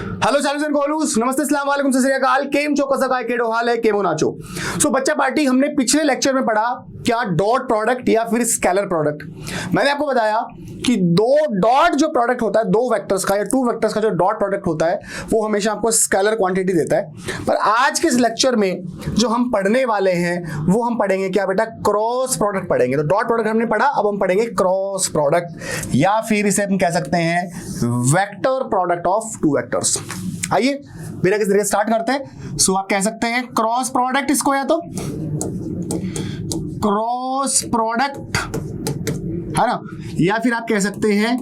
Hello Charles and कोलूस, नमस्ते, अस्सलाम वालेकुम, सत श्री अकाल, केम चो कसका केडो हाल है, केमो नाचो। सो बच्चा पार्टी, हमने पिछले लेक्चर में पढ़ा क्या डॉट प्रोडक्ट या फिर स्केलर प्रोडक्ट। मैंने आपको बताया कि दो डॉट जो प्रोडक्ट होता है, दो वेक्टर्स का या टू वेक्टर्स का जो डॉट प्रोडक्ट होता है वो हमेशा आपको स्केलर क्वांटिटी देता है। पर आज के इस लेक्चर में जो हम पढ़ने वाले हैं वो हम पढ़ेंगे क्या बेटा, क्रॉस प्रोडक्ट पढ़ेंगे। तो डॉट प्रोडक्ट हमने पढ़ा, अब हम पढ़ेंगे क्रॉस प्रोडक्ट या फिर इसे हम कह सकते हैं vector product of two vectors. आइए बिना किसी तरीके स्टार्ट करते हैं। सो आप कह सकते हैं क्रॉस प्रोडक्ट इसको, या तो क्रॉस प्रोडक्ट है ना, या फिर आप कह सकते हैं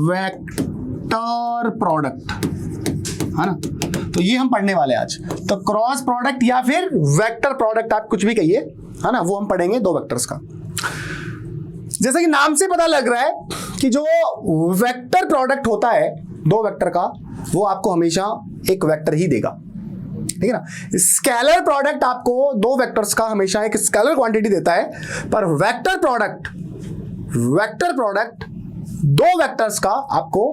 वेक्टर प्रोडक्ट है ना। तो ये हम पढ़ने वाले आज। तो क्रॉस प्रोडक्ट या फिर वेक्टर प्रोडक्ट, आप कुछ भी कहिए है ना, वो हम पढ़ेंगे दो वेक्टर्स का। जैसा कि नाम से पता लग रहा है कि जो वेक्टर प्रोडक्ट होता है दो वेक्टर का, वो आपको हमेशा एक वेक्टर ही देगा, ठीक है ना। स्केलर प्रोडक्ट आपको दो वेक्टर्स का हमेशा एक स्केलर क्वांटिटी देता है, पर वेक्टर प्रोडक्ट दो वेक्टर्स का आपको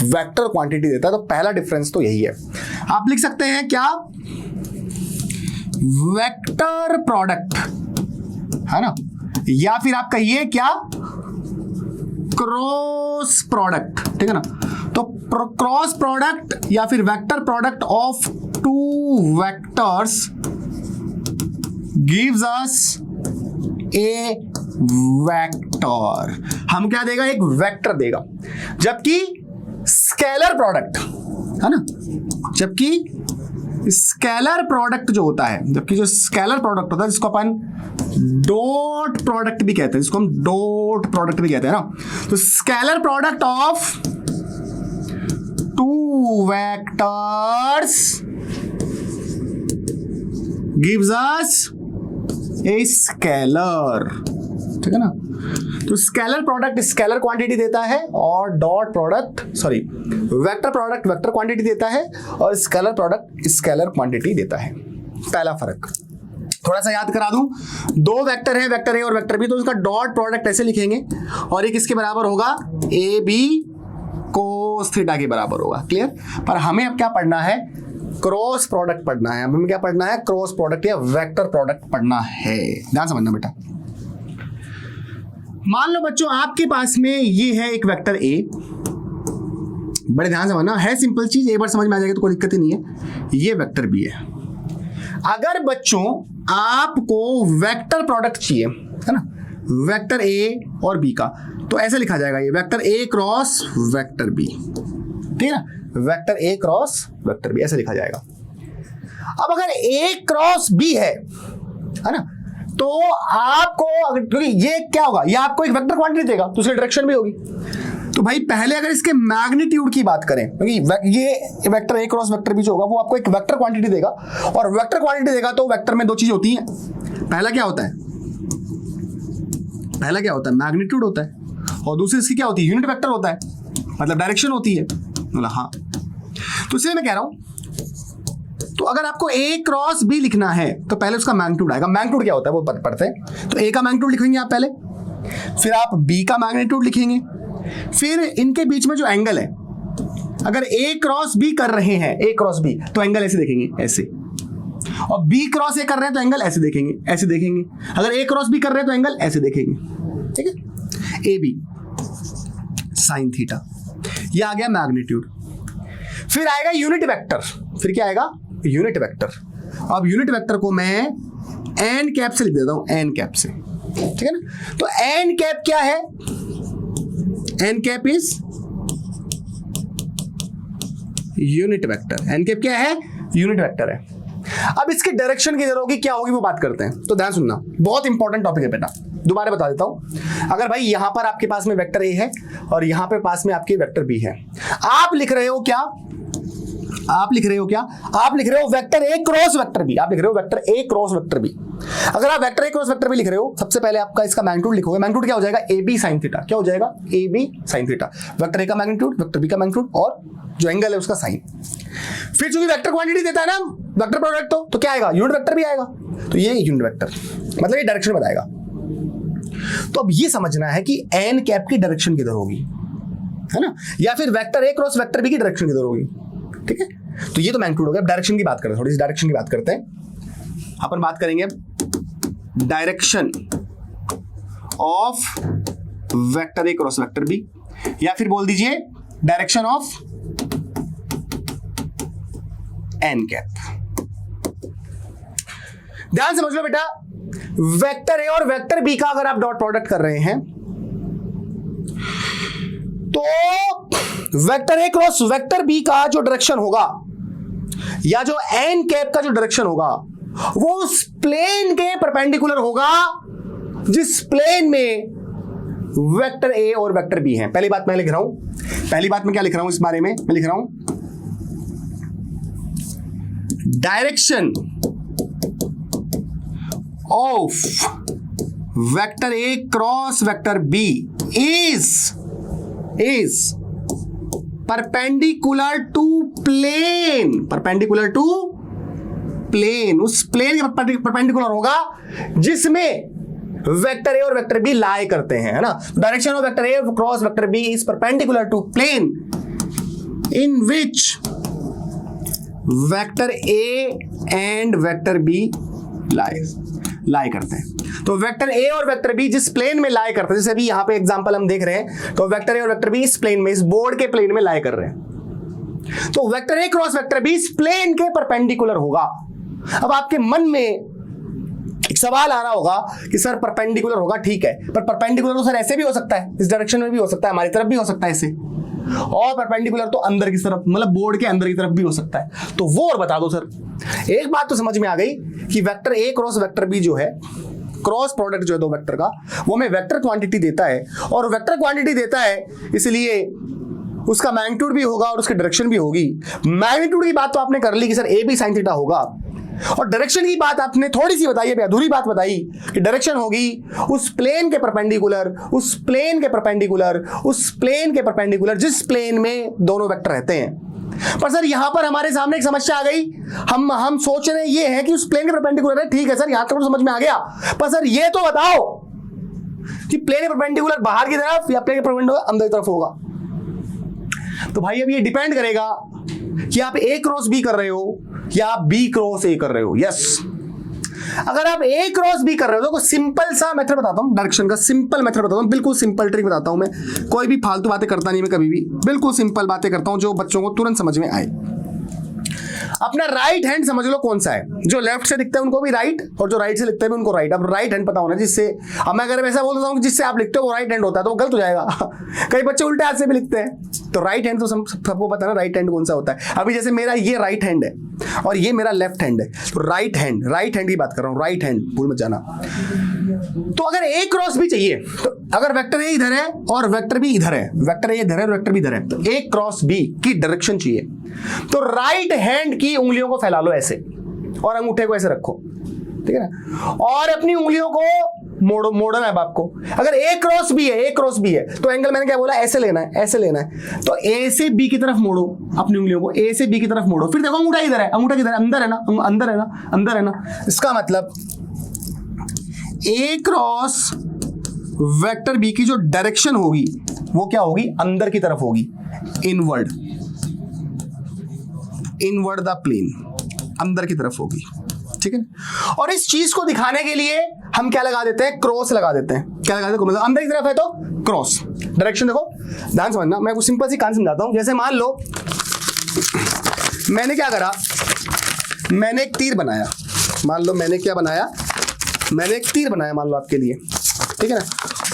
वेक्टर क्वांटिटी देता है। तो पहला डिफरेंस तो यही है। आप लिख सकते हैं क्या, वेक्टर प्रोडक्ट है ना, या फिर आप कहिए क्या, क्रॉस प्रोडक्ट, ठीक है ना। तो क्रॉस प्रोडक्ट या फिर vector product of two vectors gives us A vector. हम क्या देगा, एक वेक्टर देगा। जबकि स्केलर प्रोडक्ट है ना, जबकि स्केलर प्रोडक्ट जो होता है, जबकि जो स्केलर प्रोडक्ट होता है जिसको अपन डॉट प्रोडक्ट भी कहते हैं, जिसको हम डॉट प्रोडक्ट भी कहते हैं ना, तो scalar product of two vectors gives us a scalar, ठीक है ना। तो स्केलर प्रोडक्ट स्केलर क्वांटिटी देता है और dot product vector product vector quantity देता है और स्केलर प्रोडक्ट स्केलर क्वांटिटी देता है। पहला फर्क थोड़ा सा याद करा दूं, दो वेक्टर है, वेक्टर ए और वेक्टर बी, तो उसका डॉट प्रोडक्ट ऐसे लिखेंगे और एक इसके बराबर होगा ए बी कोस थीटा के बराबर होगा। क्लियर। पर हमें अब क्या पढ़ना है, क्रॉस प्रोडक्ट पढ़ना है। हमें क्या पढ़ना है, क्रॉस प्रोडक्ट या वेक्टर प्रोडक्ट पढ़ना है। ध्यान समझना बेटा। मान लो बच्चों आपके पास में ये है एक वेक्टर ए, बड़े ध्यान से समझना, है सिंपल चीज, एक बार समझ में आ जाएगी तो कोई दिक्कत ही नहीं है। ये वेक्टर बी है। अगर बच्चों आपको वेक्टर प्रोडक्ट चाहिए है ना, वेक्टर ए और बी का, तो ऐसे लिखा जाएगा, ये vector A cross vector B, ठीक है ना, vector A cross vector B ऐसे लिखा जाएगा। अब अगर ए क्रॉस बी है ना, तो आपको, क्योंकि ये क्या होगा, ये आपको एक वेक्टर क्वांटिटी देगा, दूसरी डायरेक्शन भी होगी। तो भाई पहले अगर इसके मैग्नीट्यूड की बात करें, क्योंकि ये vector A cross vector B जो होगा वो आपको एक वेक्टर क्वांटिटी देगा, और वेक्टर क्वांटिटी देगा तो वेक्टर में दो चीज होती हैं। पहला क्या होता है, मैग्नीट्यूड होता है, और दूसरी इसकी क्या होती है, यूनिट वेक्टर होता है, मतलब डायरेक्शन होती है। बोला हाँ, तो इसलिए मैं कह रहा हूं, तो अगर आपको ए क्रॉस बी लिखना है तो पहले उसका मैग्नीट्यूड आएगा। मैग्नीट्यूड क्या होता है वो पढ़ते हैं। तो ए का मैग्नीट्यूड लिखेंगे आप पहले, फिर आप बी का मैग्नीट्यूड लिखेंगे, फिर इनके बीच में जो एंगल है, अगर ए क्रॉस बी कर रहे हैं, ए क्रॉस बी, तो एंगल ऐसे देखेंगे, ऐसे, और बी क्रॉस ए कर रहे हैं तो एंगल ऐसे देखेंगे, ऐसे देखेंगे। अगर ए क्रॉस बी कर रहे हैं तो एंगल ऐसे देखेंगे, ठीक है। ए बी साइन थीटा, ये आ गया मैग्नीट्यूड। फिर आएगा यूनिट वेक्टर, फिर क्या आएगा, यूनिट वेक्टर। अब यूनिट वेक्टर को मैं एन कैप से लिख देता हूं, एन कैप से, ठीक है ना। तो एन कैप क्या है, N cap is unit vector. N cap क्या है, यूनिट वेक्टर है। अब इसकी डायरेक्शन किधर होगी, क्या होगी, वो बात करते हैं। तो ध्यान सुनना, बहुत इंपॉर्टेंट टॉपिक है बेटा, दोबारा बता देता हूं। अगर भाई यहां पर आपके पास में वेक्टर ए है और यहां पे पास में आपके वेक्टर बी है, आप लिख रहे हो क्या, आप लिख रहे हो vector A cross vector B, आप लिख रहे हो vector A cross vector B. अगर आप vector A cross vector B लिख रहे हो, सबसे पहले आपका इसका मैग्नीट्यूड लिखोगे। मैग्नीट्यूड क्या हो जाएगा, ए बी साइन थीटा। क्या हो जाएगा, A B sine theta. Vector A का मैग्नीट्यूड, वेक्टर बी का मैग्नीट्यूड, और जो एंगल है उसका साइन। फिर चूंकि वेक्टर क्वांटिटी देता है ना वेक्टर प्रोडक्ट, तो क्या आएगा, यूनिट वेक्टर भी आएगा। तो ये यूनिट वेक्टर मतलब ये डायरेक्शन बताएगा। तो अब ये समझना है कि एन कैप की डायरेक्शन किधर होगी, है ना, या फिर vector A cross vector B की डायरेक्शन किधर होगी। ठीक है, तो ये तो मैग्नीट्यूड हो गया। डायरेक्शन की बात करते हैं, थोड़ी सी डायरेक्शन की बात करते हैं। अपन बात करेंगे direction of vector A cross vector B, या फिर बोल दीजिए डायरेक्शन ऑफ एन कैप। ध्यान समझ लो बेटा, वेक्टर ए और वेक्टर बी का अगर आप डॉट प्रोडक्ट कर रहे हैं तो vector A cross vector B का जो डायरेक्शन होगा या जो एन कैप का जो डायरेक्शन होगा वो उस प्लेन के परपेंडिकुलर होगा जिस प्लेन में वेक्टर ए और वेक्टर बी है। पहली बात मैं लिख रहा हूं, पहली बात मैं क्या लिख रहा हूं इस बारे में, मैं लिख रहा हूं direction of vector A cross vector B is perpendicular to plane, perpendicular to plane, उस प्लेन के परपेंडिकुलर होगा जिसमें वेक्टर ए और वेक्टर बी लाई करते हैं, है ना। Direction of vector A cross vector B is perpendicular to plane in which vector A and vector B lie करते हैं। तो वेक्टर ए और वेक्टर बी जिस प्लेन में लाई करते हैं, जैसे अभी यहां पे एग्जांपल हम देख रहे हैं, तो वेक्टर ए और वेक्टर बी इस प्लेन में, इस बोर्ड के प्लेन में लाई कर रहे हैं, तो vector A cross vector B इस प्लेन के परपेंडिकुलर होगा। अब आपके मन में एक सवाल आ रहा होगा कि सर परपेंडिकुलर होगा, ठीक है, पर परपेंडिकुलर तो सर ऐसे भी हो सकता है, इस डायरेक्शन में भी हो सकता है, हमारी तरफ भी हो सकता है ऐसे, और परपेंडिकुलर तो अंदर की तरफ, मतलब बोर्ड के अंदर की तरफ भी हो सकता है। तो वो और बता दो सर। एक बात तो समझ में आ गई कि vector A cross vector B जो है, क्रॉस प्रोडक्ट जो है दो वेक्टर का, वो हमें वेक्टर क्वांटिटी देता है, और वेक्टर क्वांटिटी देता है इसलिए उसका मैग्नीट्यूड भी होगा और उसकी डायरेक्शन भी होगी। मैग्नीट्यूड की बात तो आपने कर ली कि sir A B sine theta होगा, और डायरेक्शन की बात आपने थोड़ी सी बताई है, अधूरी बात बताई कि डायरेक्शन होगी उस प्लेन के परपेंडिकुलर, उस प्लेन के परपेंडिकुलर, उस प्लेन के परपेंडिकुलर जिस प्लेन में दोनों वेक्टर रहते हैं। पर सर यहां पर हमारे सामने एक समस्या आ गई, हम सोच रहे ये है कि उस प्लेन के परपेंडिकुलर है, ठीक है सर, यहां तक तो समझ में आ गया, पर सर ये तो बताओ कि प्लेन के परपेंडिकुलर बाहर की तरफ या प्लेन के परपेंडिकुलर अंदर की तरफ होगा। तो भाई अब ये डिपेंड करेगा कि आप ए क्रॉस बी कर रहे हो या आप बी क्रॉस ए कर रहे हो। यस, अगर आप ए क्रॉस बी कर रहे हो तो सिंपल सा मेथड बताता हूं, डायरेक्शन का सिंपल मेथड बताता हूं, बिल्कुल सिंपल ट्रिक बताता हूं मैं, कोई भी फालतू बातें करता नहीं मैं कभी भी, बिल्कुल सिंपल बातें करता हूं जो बच्चों को तुरंत समझ में आए। अपना राइट हैंड समझ लो कौन सा है, जो लेफ्ट से लिखते हैं उनको भी राइट, और जो राइट से लिखते हैं भी उनको राइट। अब राइट हैंड पता होना, जिससे अब मैं अगर ऐसा बोल देता हूं जिससे आप लिखते हो वो राइट हैंड होता है तो वो गलत हो जाएगा। कई बच्चे उल्टे हाथ से भी लिखते हैं, तो राइट हैंड तो सबको पता है ना राइट हैंड कौन सा होता है। अभी जैसे मेरा ये राइट हैंड है और ये मेरा लेफ्ट हैंड है, तो राइट हैंड की बात कर रहा हूं, राइट हैंड भूल मत जाना। तो अगर ए क्रॉस बी चाहिए, तो अगर वेक्टर ए इधर है और वेक्टर बी इधर है, वेक्टर ए इधर है और वेक्टर बी इधर है, तो ए क्रॉस बी की डायरेक्शन चाहिए, तो राइट हैंड की उंगलियों को फैला लो ऐसे और अंगूठे को ऐसे रखो, ठीक है ना, और अपनी उंगलियों को मोड़ना है आपको। अगर ए क्रॉस बी है तो एंगल मैंने क्या बोला, ऐसे लेना है, ऐसे लेना है, तो ए से बी की तरफ मोड़ो अपनी उंगलियों को, ए से बी की तरफ मोड़ो, फिर देखो अंगूठा इधर है, अंगूठा किधर है, अंदर है ना, अंदर है ना। इसका मतलब ए क्रॉस वेक्टर बी की जो डायरेक्शन होगी वो क्या होगी, अंदर की तरफ होगी, इनवर्ड द प्लेन, अंदर की तरफ होगी, ठीक है। और इस चीज को दिखाने के लिए हम क्या लगा देते हैं, क्रॉस लगा देते हैं। क्या लगा देते हैं, मतलब अंदर की तरफ है तो क्रॉस, डायरेक्शन देखो, ध्यान समझना, मैं कुछ सिंपल सी कहानी समझाता हूं। जैसे मान लो मैंने क्या करा, मैंने एक तीर बनाया, मान लो मैंने क्या बनाया, मैंने एक तीर बनाया मान लो आपके लिए, ठीक है ना,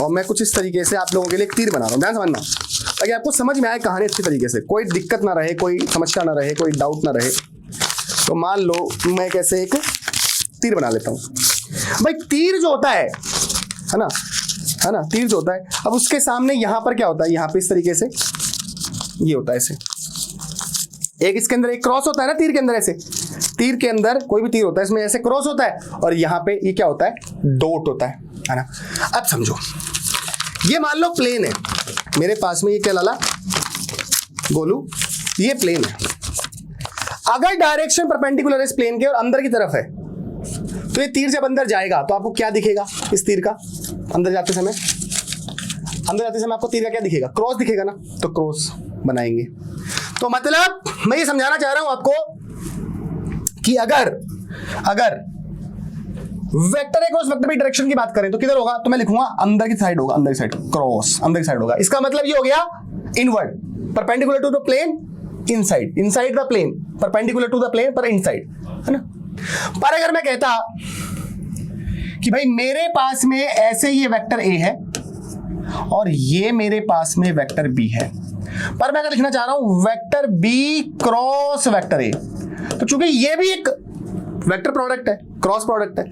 और मैं कुछ इस तरीके से आप लोगों के लिए एक तीर बना रहा हूं, ध्यान समझना, ताकि आपको समझ में आए कहानी अच्छी तरीके से, कोई दिक्कत ना रहे, कोई समस्या ना रहे, कोई डाउट ना रहे। तो मान लो मैं कैसे एक तीर बना लेता हूं। भाई तीर जो होता है ना, तीर जो होता है, अब उसके सामने यहां पर क्या होता है, यहां पे इस तरीके से ये होता है ऐसे, एक इसके अंदर एक क्रॉस होता है ना, तीर के अंदर ऐसे, तीर के अंदर कोई भी तीर होता है, इसमें ऐसे क्रॉस होता है, और यहां पे ये क्या होता है, डॉट होता है ना। अब समझो, ये मान लो प्लेन है मेरे पास में, ये क्या लाला गोलू, ये प्लेन है। अगर डायरेक्शन परपेंडिकुलर इस प्लेन के और अंदर की तरफ है, तो ये तीर जब अंदर जाएगा तो आपको क्या दिखेगा, इस तीर का अंदर जाते समय आपको तीर का क्या दिखेगा, क्रॉस दिखेगा ना, तो क्रॉस बनाएंगे। तो मतलब मैं ये समझाना चाह रहा हूं आपको कि अगर vector A cross vector B direction की बात करें तो किधर होगा, तो मैं लिखूंगा अंदर की साइड होगा, अंदर की साइड, क्रॉस अंदर की साइड होगा। इसका मतलब ये हो गया inward, perpendicular to the plane, inside, inside the plane, perpendicular to the plane पर इनसाइड, है ना। पर अगर मैं कहता कि भाई मेरे पास में ऐसे ये वेक्टर ए है और ये मेरे पास में वेक्टर बी है, पर मैं अगर लिखना चाह रहा हूं vector B cross vector A, तो चूंकि ये भी एक वेक्टर प्रोडक्ट है, क्रॉस प्रोडक्ट है,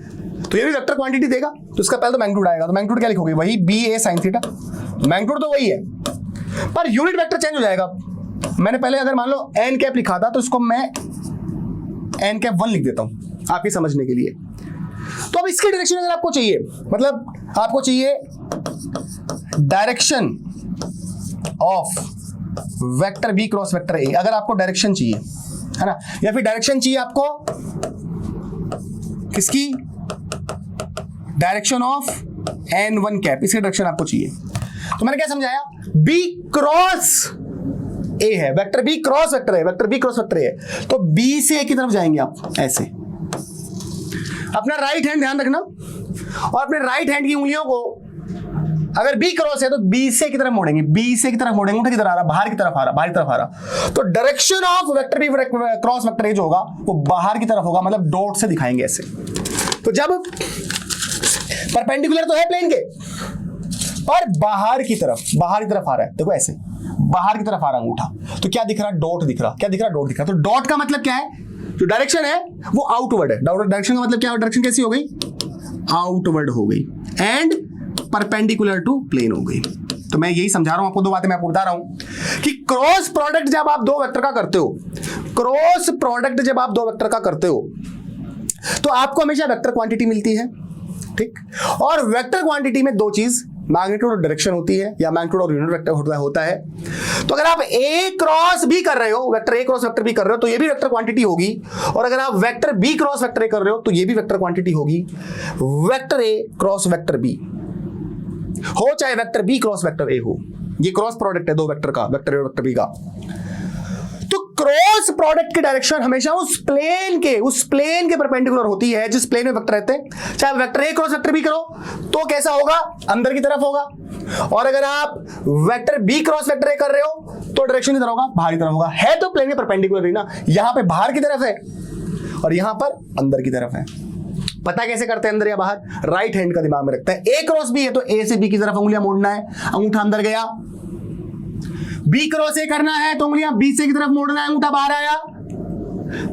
तो ये भी वेक्टर क्वांटिटी देगा, तो इसका पहले तो मैग्नीट्यूड आएगा। तो मैग्नीट्यूड क्या लिखोगे, वही बी ए साइन थीटा, मैग्नीट्यूड तो वही है, पर यूनिट वेक्टर चेंज हो जाएगा। मैंने पहले अगर मान लो एन कैप लिखा था तो इसको मैं एन कैप 1 लिख देता हूं आपके समझने के लिए। तो अब इसकी डायरेक्शन अगर आपको चाहिए, मतलब आपको चाहिए direction of vector B cross vector A, अगर आपको डायरेक्शन चाहिए, है ना, या फिर डायरेक्शन चाहिए आपको किसकी, डायरेक्शन ऑफ n1 कैप, इसकी डायरेक्शन आपको चाहिए। तो मैंने क्या समझाया, b क्रॉस a है, वेक्टर b क्रॉस वेक्टर है, वेक्टर b क्रॉस वेक्टर है, तो b से a की तरफ जाएंगे आप ऐसे। अपना राइट हैंड ध्यान रखना, और अपने राइट हैंड की उंगलियों को अगर b क्रॉस है तो b से की तरफ मोड़ेंगे, b से की तरफ मोड़ेंगे, उधर किधर आ रहा, बाहर की तरफ आ रहा, बाहर की तरफ आ रहा। तो direction of vector B cross vector A जो होगा वो बाहर की तरफ होगा, मतलब डॉट से दिखाएंगे ऐसे। तो जब परपेंडिकुलर तो है प्लेन के, पर बाहर की तरफ आ रहा है, देखो ऐसे बाहर की तरफ आ रहा अंगूठा, तो क्या दिख रहा, डॉट दिख रहा, क्या दिख रहा, डॉट दिख रहा। तो डॉट का मतलब क्या है, जो डायरेक्शन है वो आउटवर्ड है, डायरेक्शन का मतलब क्या है, डायरेक्शन कैसी हो गई, आउटवर्ड हो गई, एंड परपेंडिकुलर टू प्लेन हो गई। तो मैं यही समझा रहा हूं आपको, दो बातें मैं आपको बता रहा हूं कि क्रॉस प्रोडक्ट जब आप दो वेक्टर का करते हो, क्रॉस प्रोडक्ट जब आप दो वेक्टर का करते हो तो आपको हमेशा वेक्टर क्वांटिटी मिलती है, ठीक। और वेक्टर क्वांटिटी में दो चीज, मैग्नीट्यूड और डायरेक्शन होती है, या मैग्नीट्यूड और यूनिट वेक्टर होता है। तो अगर आप ए क्रॉस बी कर रहे हो, vector A cross vector B कर रहे हो, तो ये भी वेक्टर क्वांटिटी होगी, और अगर आप vector B cross vector A कर रहे हो तो ये भी वेक्टर क्वांटिटी होगी। Vector A cross vector B हो चाहे vector B cross vector A हो, ये क्रॉस प्रोडक्ट है दो वेक्टर का, वेक्टर ए और वेक्टर बी का। तो क्रॉस प्रोडक्ट की डायरेक्शन हमेशा उस प्लेन के परपेंडिकुलर होती है जिस प्लेन में वेक्टर रहते हैं। चाहे vector A cross vector B करो तो कैसा होगा, अंदर की तरफ होगा, और अगर आप vector B cross vector A कर रहे हो तो डायरेक्शन किधर होगा, बाहर की तरफ होगा। है तो प्लेन के परपेंडिकुलर ही ना, यहां पे बाहर की तरफ है और यहां पर अंदर की तरफ है। पता कैसे करते हैं अंदर या बाहर, राइट हैंड का दिमाग में रखता है। ए क्रॉस बी है तो ए से बी की तरफ उंगलियां मोड़ना है, अंगूठा अंदर गया। बी क्रॉस ए करना है तो उंगलियां बी से की तरफ मोड़ना है, अंगूठा बाहर आया।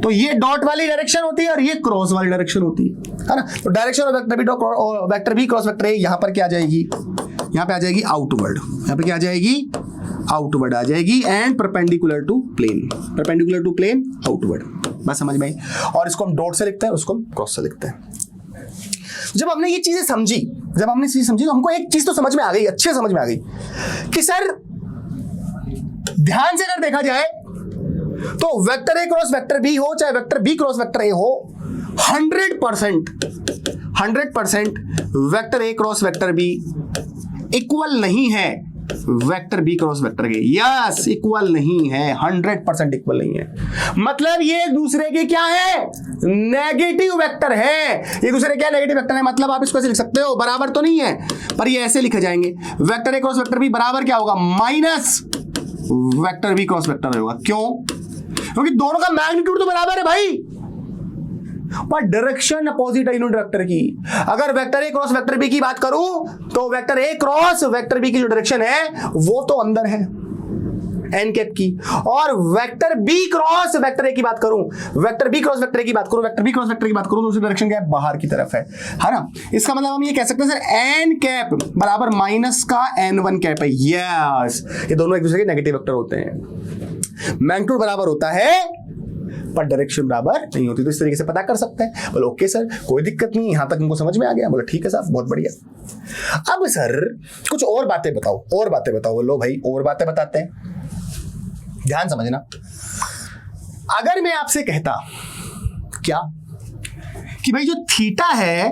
तो ये डॉट वाली डायरेक्शन होती है और ये क्रॉस वाली डायरेक्शन होती है ना। तो direction of vector B cross vector A यहां पर क्या आ जाएगी, यहां पे आ जाएगी आउटवर्ड, यहां पे क्या आ जाएगी, आउटवर्ड आ जाएगी, and perpendicular to plane, perpendicular to plane outward. बस समझ में आई। और इसको हम डॉट से लिखते हैं, उसको हम क्रॉस से लिखते हैं। जब हमने ये चीजें समझी, तो हमको एक चीज तो समझ में आ गई, अच्छे समझ में आ गई कि सर ध्यान से अगर देखा जाए तो vector A cross vector B हो चाहे vector B cross vector A हो, 100% vector A cross vector B equal नहीं है वेक्टर बी क्रॉस वेक्टर के। यस, इक्वल नहीं है, 100% इक्वल नहीं है। मतलब ये एक दूसरे के क्या है, नेगेटिव वेक्टर है। एक दूसरे क्या नेगेटिव वेक्टर है, मतलब आप इसको ऐसे लिख सकते हो, बराबर तो नहीं है पर ये ऐसे लिखे जाएंगे, vector A cross vector B बराबर क्या होगा, minus vector B cross vector होगा। क्यों, क्योंकि दोनों का मैग्नीट्यूड तो बराबर है भाई, पर डायरेक्शन अपोजिट है यूनिट वेक्टर की। अगर vector A cross vector B की बात करूं तो vector A cross vector B की जो डायरेक्शन है वो तो अंदर है एन कैप की, और vector B cross vector A की बात करूं, vector B cross vector A की बात करूं, वेक्टर बी क्रॉस वेक्टर की बात करूं तो उसकी डायरेक्शन क्या है, बाहर की तरफ है ना। इसका मतलब हम ये कह सकते हैं सर एन कैप बराबर माइनस का n1 कैप है। यस, ये दोनों एक दूसरे के नेगेटिव वेक्टर होते हैं, मैग्नीट्यूड बराबर होता है पर डायरेक्शन बराबर नहीं होती। तो इस तरीके से पता कर सकते हैं। बोलो ओके सर, कोई दिक्कत नहीं, यहां तक हमको समझ में आ गया। बोलो ठीक है साहब, बहुत बढ़िया। अब सर कुछ और बातें बताओ, और बातें बताओ। बोलो भाई और बातें बताते हैं, ध्यान समझना। अगर मैं आपसे कहता क्या कि भाई जो थीटा है,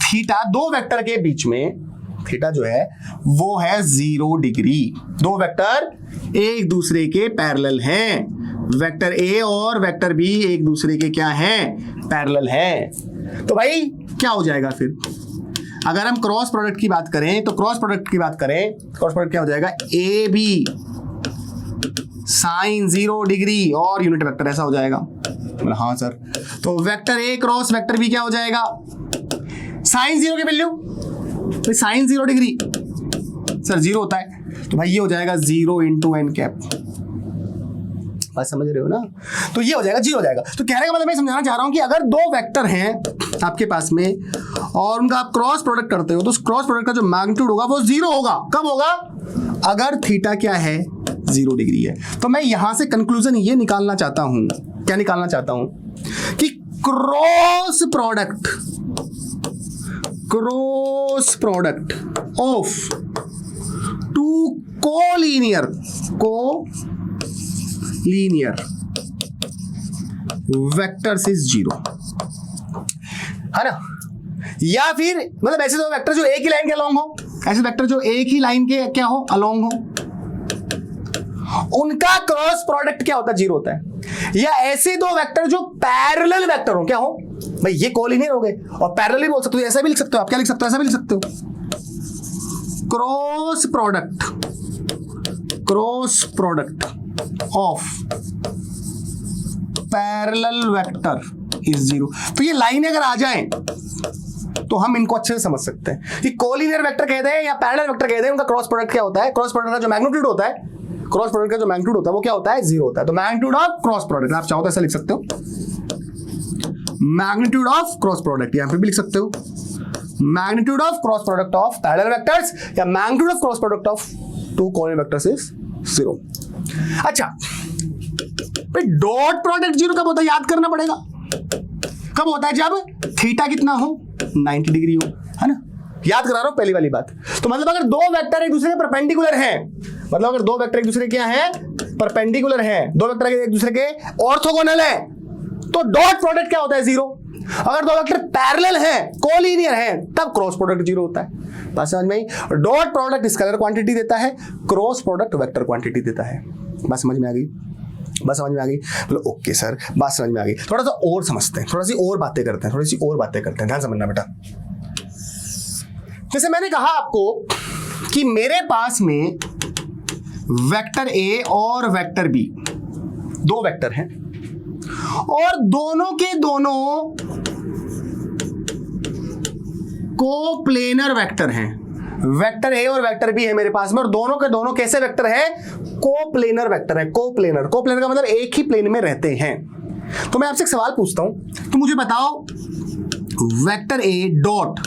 थीटा दो वेक्टर के बीच में, थीटा जो है वो है 0 डिग्री, दो वेक्टर एक दूसरे के पैरेलल हैं। वेक्टर ए और वेक्टर बी एक दूसरे के क्या हैं? पैरेलल हैं। तो भाई क्या हो जाएगा फिर? अगर हम क्रॉस प्रोडक्ट की बात करें तो क्रॉस प्रोडक्ट क्या हो जाएगा? ए बी साइन 0 डिग्री और यूनिट वेक्टर, ऐसा हो जाएगा। हाँ सर, तो vector A cross vector B क्या हो जाएगा? साइन 0 की वैल्यू, तो साइन 0 डिग्री सर 0 होता है, तो भाई ये हो जाएगा 0 इंटू एन कैप। बात समझ रहे हो ना? तो ये हो जाएगा 0 हो जाएगा। तो कहने का मतलब मैं समझाना चाह रहा हूं कि अगर दो वेक्टर हैं आपके पास में और उनका आप क्रॉस प्रोडक्ट करते हो तो क्रॉस प्रोडक्ट का जो मैग्नीट्यूड होगा वो 0 होगा। कब होगा? अगर थीटा क्या है? 0 डिग्री है। तो मैं यहां से कंक्लूजन ये निकालना चाहता हूं, क्या निकालना चाहता हूं कि cross product of two collinear vectors is 0, है ना? या फिर मतलब ऐसे दो वेक्टर जो एक ही लाइन के अलोंग हो, ऐसे वेक्टर जो एक ही लाइन के क्या हो? अलोंग हो, उनका क्रॉस प्रोडक्ट क्या होता है? 0 होता है। या ऐसे दो वेक्टर जो पैरेलल वेक्टर हो, क्या हो भाई? ये कोलिनियर हो गए और पैरेलल भी बोल सकते हो, ऐसा भी लिख सकते हो आप। क्या लिख सकते हो? ऐसा भी लिख सकते हो। Cross product of parallel vector is 0। तो ये लाइन अगर आ जाए तो हम इनको अच्छे से समझ सकते हैं कि कोलिनियर वेक्टर कहते हैं या पैरेलल वेक्टर कहते हैं, उनका क्रॉस प्रोडक्ट क्या होता है? क्रॉस प्रोडक्ट का जो मैग्नीट्यूड होता है, वो क्या होता है? 0 होता है। तो मैग्नीट्यूड ऑफ क्रॉस प्रोडक्ट आप चाहो तो ऐसा लिख सकते हो, मैग्नीट्यूड ऑफ क्रॉस प्रोडक्ट, यहां पे भी लिख सकते हो magnitude of cross product of parallel vectors या magnitude of cross product of two collinear vectors is 0। अच्छा भाई, डॉट प्रोडक्ट 0 कब होता है? याद करना पड़ेगा। कब होता है? जब थीटा कितना हो? 90 डिग्री हो, है ना? याद करा रहा हूं पहली वाली बात। तो मतलब अगर दो वेक्टर एक दूसरे के परपेंडिकुलर हैं, मतलब अगर दो वेक्टर एक दूसरे के क्या है? परपेंडिकुलर हैं, दो वेक्टर एक दूसरे के ऑर्थोगोनल है, तो डॉट प्रोडक्ट क्या होता है? 0। अगर दो वेक्टर पैरेलल हैं, कोलिनियर हैं, तब क्रॉस प्रोडक्ट 0 होता है। बात समझ में आई? डॉट प्रोडक्ट स्केलर क्वांटिटी देता है, क्रॉस प्रोडक्ट वेक्टर क्वांटिटी देता है। बात समझ में आ गई? बोलो ओके सर, बात समझ में आ गई। थोड़ा सा और समझते हैं, थोड़ी सी और बातें करते हैं, ध्यान समझना बेटा। जैसे मैंने कहा आपको कि मेरे पास में वेक्टर ए और वेक्टर बी, दो वेक्टर हैं और दोनों के दोनों कोप्लेनर वेक्टर हैं। वेक्टर ए और वेक्टर बी है मेरे पास में और दोनों के दोनों कैसे वेक्टर हैं? कोप्लेनर वेक्टर है। कोप्लेनर का मतलब एक ही प्लेन में रहते हैं। तो मैं आपसे एक सवाल पूछता हूं, तो मुझे बताओ vector A dot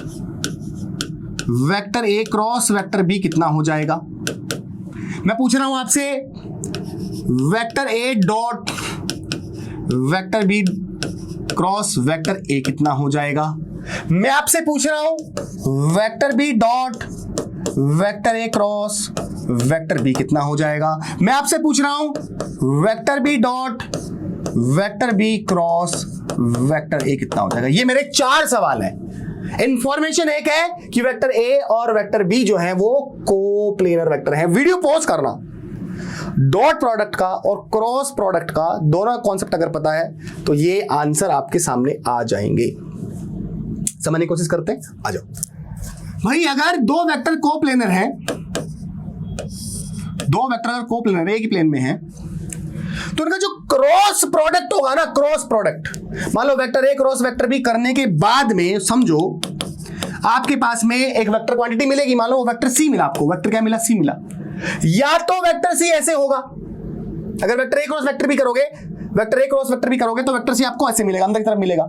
vector A cross vector B कितना हो जाएगा? मैं पूछ रहा हूं आपसे vector A dot vector B cross vector A कितना हो जाएगा? मैं आपसे पूछ रहा हूं vector B dot vector A cross vector B कितना हो जाएगा? मैं आपसे पूछ रहा हूं vector B dot vector B cross vector A कितना हो जाएगा? ये मेरे 4 सवाल हैं। इंफॉर्मेशन एक है कि वेक्टर ए और वेक्टर बी जो है वो कोप्लेनर वेक्टर हैं। वीडियो पॉज करना। डॉट प्रोडक्ट का और क्रॉस प्रोडक्ट का दोनों कॉन्सेप्ट अगर पता है तो ये आंसर आपके सामने आ जाएंगे। समझने की कोशिश करते हैं, आ जाओ भाई। अगर दो वेक्टर कोप्लेनर हैं, दो वेक्टर अगर कोप्लेनर एक ही प्लेन में हैं, तो उनका जो क्रॉस प्रोडक्ट होगा ना, क्रॉस प्रोडक्ट, मान लो vector A cross vector B करने के बाद में समझो आपके पास में एक वेक्टर क्वांटिटी मिलेगी। मान लो वो वेक्टर सी मिला आपको, वेक्टर क्या मिला? सी मिला। या तो वेक्टर सी ऐसे होगा, अगर vector A cross vector B करोगे, vector A cross vector B करोगे तो वेक्टर सी आपको ऐसे मिलेगा, अंदर की तरफ मिलेगा।